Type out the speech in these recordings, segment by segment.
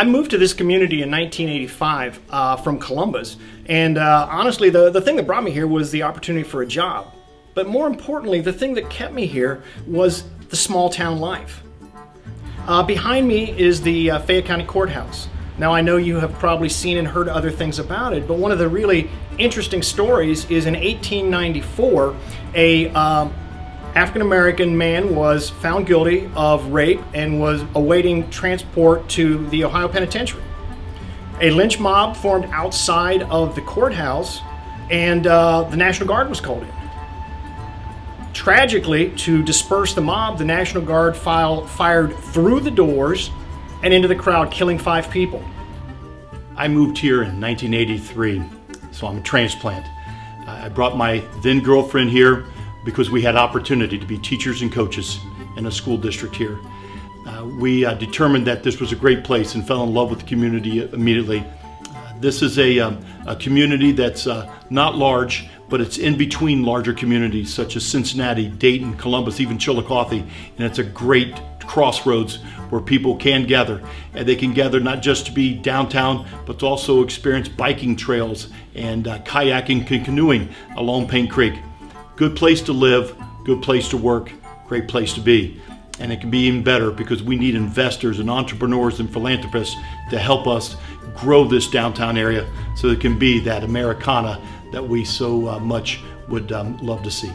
I moved to this community in 1985 from Columbus, and honestly, the thing that brought me here was the opportunity for a job. But more importantly, the thing that kept me here was the small town life. Behind me is the Fayette County Courthouse. Now, I know you have probably seen and heard other things about it, but one of the really interesting stories is in 1894, a African-American man was found guilty of rape and was awaiting transport to the Ohio Penitentiary. A lynch mob formed outside of the courthouse, and the National Guard was called in. Tragically, to disperse the mob, the National Guard fired through the doors and into the crowd, killing 5 people. I moved here in 1983, so I'm a transplant. I brought my then girlfriend here because we had opportunity to be teachers and coaches in a school district here. We determined that this was a great place and fell in love with the community immediately. This is a community that's not large, but it's in between larger communities such as Cincinnati, Dayton, Columbus, even Chillicothe, and it's a great crossroads where people can gather. And they can gather not just to be downtown, but to also experience biking trails and kayaking and canoeing along Paint Creek. Good place to live, good place to work, great place to be. And it can be even better because we need investors and entrepreneurs and philanthropists to help us grow this downtown area so it can be that Americana that we so much would love to see.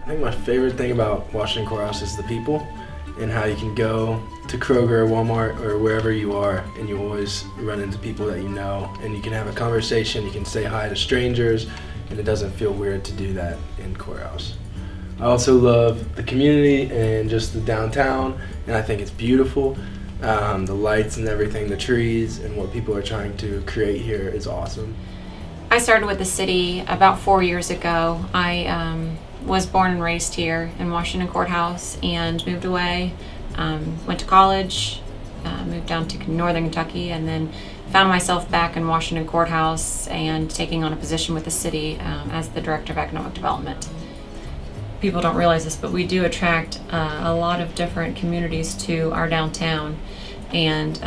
I think my favorite thing about Washington Courthouse is the people and how you can go to Kroger or Walmart or wherever you are and you always run into people that you know and you can have a conversation, you can say hi to strangers, and it doesn't feel weird to do that in Courthouse. I also love the community and just the downtown, and I think it's beautiful. The lights and everything, the trees, and what people are trying to create here is awesome. I started with the city about 4 years ago. I was born and raised here in Washington Courthouse and moved away, went to college, moved down to northern Kentucky, and then found myself back in Washington Courthouse and taking on a position with the city as the Director of Economic Development. People don't realize this, but we do attract a lot of different communities to our downtown. And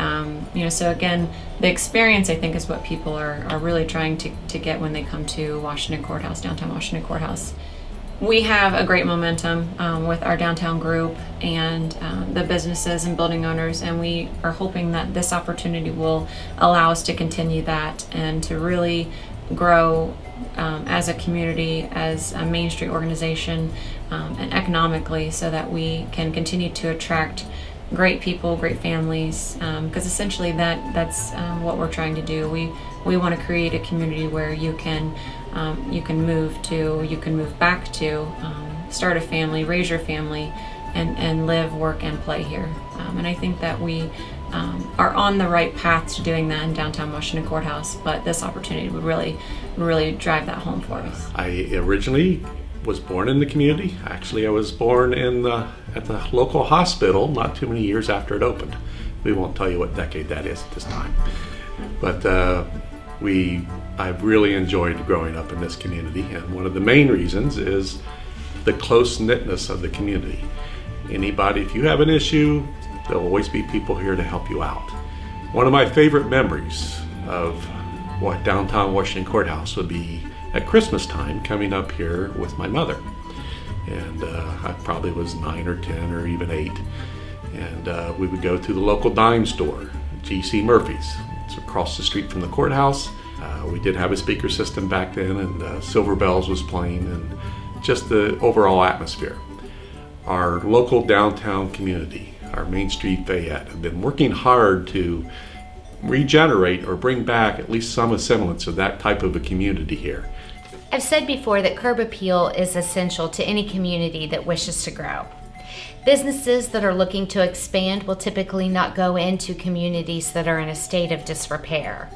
so again, the experience, I think, is what people are really trying to get when they come to Washington Courthouse, downtown Washington Courthouse. We have a great momentum with our downtown group and the businesses and building owners, and we are hoping that this opportunity will allow us to continue that and to really grow as a community, as a Main Street organization, and economically, so that we can continue to attract great people, great families, because essentially that's what we're trying to do. We want to create a community where you can move back to, start a family, raise your family, and live, work, and play here. And I think that we are on the right path to doing that in downtown Washington Courthouse, but this opportunity would really drive that home for us. I originally was born in the community. Actually, I was born at the local hospital not too many years after it opened. We won't tell you what decade that is at this time. But I've really enjoyed growing up in this community, and one of the main reasons is the close-knitness of the community. Anybody, if you have an issue, there'll always be people here to help you out. One of my favorite memories of downtown Washington Courthouse would be at Christmas time coming up here with my mother. And I probably was 9 or 10 or even 8. And we would go to the local dime store, G.C. Murphy's. It's across the street from the courthouse. We did have a speaker system back then, and Silver Bells was playing, and just the overall atmosphere. Our local downtown community, our Main Street Fayette, have been working hard to regenerate or bring back at least some semblance of that type of a community here. I've said before that curb appeal is essential to any community that wishes to grow. Businesses that are looking to expand will typically not go into communities that are in a state of disrepair.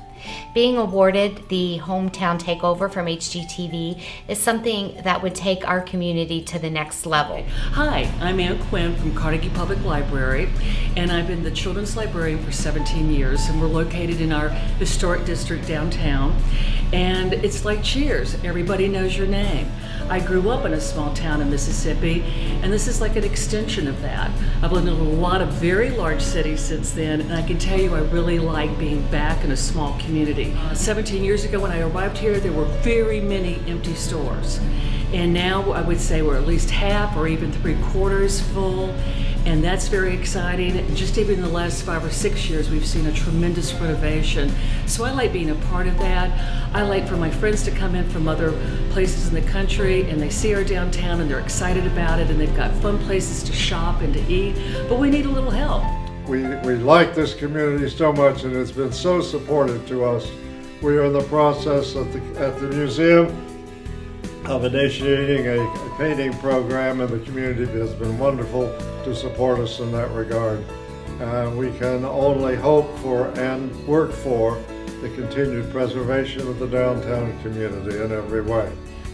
Being awarded the Home Town Takeover from HGTV is something that would take our community to the next level. Hi, I'm Ann Quinn from Carnegie Public Library, and I've been the children's librarian for 17 years, and we're located in our historic district downtown. And it's like Cheers, everybody knows your name. I grew up in a small town in Mississippi, and this is like an extension of that. I've lived in a lot of very large cities since then, and I can tell you I really like being back in a small community. 17 years ago when I arrived here, there were very many empty stores. And now I would say we're at least half or even 3/4 full, and that's very exciting. Just even in the last 5 or 6 years, we've seen a tremendous renovation. So I like being a part of that. I like for my friends to come in from other places in the country, and they see our downtown and they're excited about it, and they've got fun places to shop and to eat, but we need a little help. We like this community so much, and it's been so supportive to us. We are in the process at the museum of initiating a painting program, and the community has been wonderful to support us in that regard. We can only hope for and work for the continued preservation of the downtown community in every way.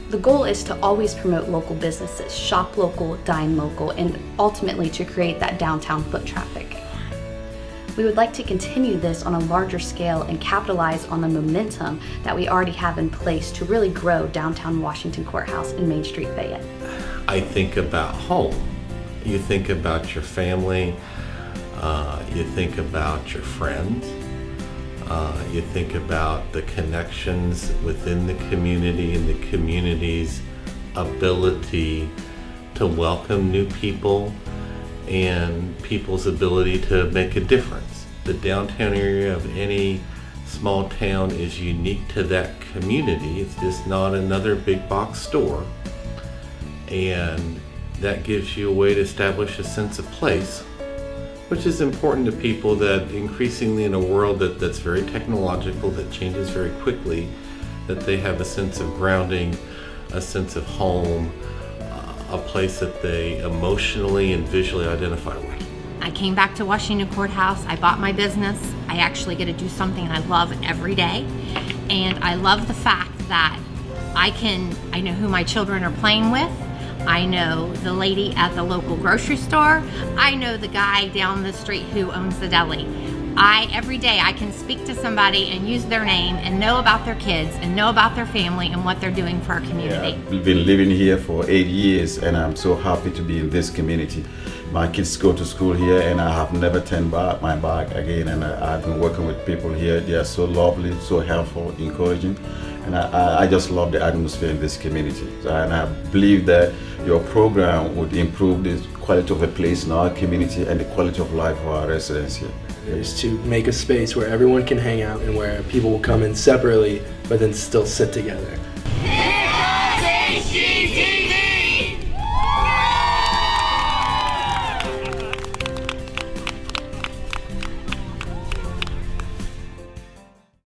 The goal is to always promote local businesses, shop local, dine local, and ultimately to create that downtown foot traffic. We would like to continue this on a larger scale and capitalize on the momentum that we already have in place to really grow downtown Washington Courthouse and Main Street Fayette. I think about home. You think about your family, you think about your friends, you think about the connections within the community and the community's ability to welcome new people and people's ability to make a difference. The downtown area of any small town is unique to that community. It's just not another big box store. And that gives you a way to establish a sense of place, which is important to people that increasingly in a world that's very technological, that changes very quickly, that they have a sense of grounding, a sense of home, a place that they emotionally and visually identify with. I came back to Washington Courthouse. I bought my business. I actually get to do something I love every day. And I love the fact that I know who my children are playing with. I know the lady at the local grocery store. I know the guy down the street who owns the deli. Every day I can speak to somebody and use their name and know about their kids and know about their family and what they're doing for our community. Yeah, we've been living here for 8 years, and I'm so happy to be in this community. My kids go to school here, and I have never turned back my back again. And I've been working with people here. They are so lovely, so helpful, encouraging, and I just love the atmosphere in this community. And I believe that your program would improve the quality of a place in our community and the quality of life for our residents here. Is to make a space where everyone can hang out and where people will come in separately but then still sit together.